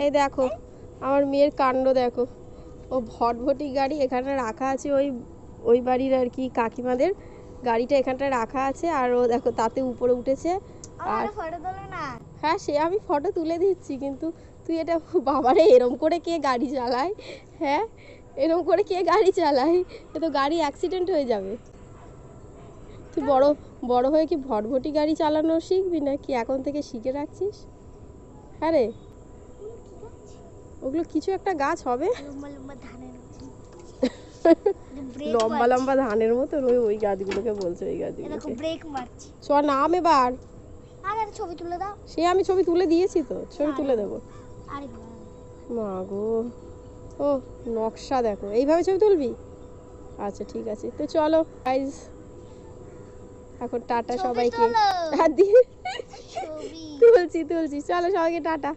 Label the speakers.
Speaker 1: এই দেখো আমার মেয়ের কাণ্ড দেখো, ও ভটভটি গাড়ি এখানে রাখা আছে, ওই বাড়ির আর কি কাকিমাদের গাড়িটা এখানটায় রাখা আছে, আর ও দেখো তাতে উপরে উঠেছে। আর
Speaker 2: ফটো তোলো না।
Speaker 1: হ্যাঁ সে আমি ফটো তুলে দিচ্ছি, কিন্তু তুই এটা বাবারে এরম করে কে গাড়ি চালায়? হ্যাঁ এরম করে কে গাড়ি চালায়? এ তো গাড়ি অ্যাক্সিডেন্ট হয়ে যাবে। তুই বড় হয়ে কি ভটভটি গাড়ি চালানো শিখবি নাকি এখন থেকে শিখে রাখছিস? হ্যাঁ রে, ওগুলো কিছু একটা গাছ হবে লম্বা লম্বা ধানের মতো, ওই গাছগুলোকে বলছে, ওই গাছগুলোকে
Speaker 2: ব্রেক মারছি।
Speaker 1: চ নাম এবার।
Speaker 2: আরে ছবি তুলে দাও।
Speaker 1: সে আমি ছবি তুলে দিয়েছি তো, ছবি তুলে দেবো।
Speaker 2: আরে
Speaker 1: মা গো, ও নকশা দেখো, এইভাবে ছবি তুলবি? আচ্ছা ঠিক আছে, তো চলো গাইস এখন টাটা সবাইকে। তুলছি চলো সবাইকে টাটা।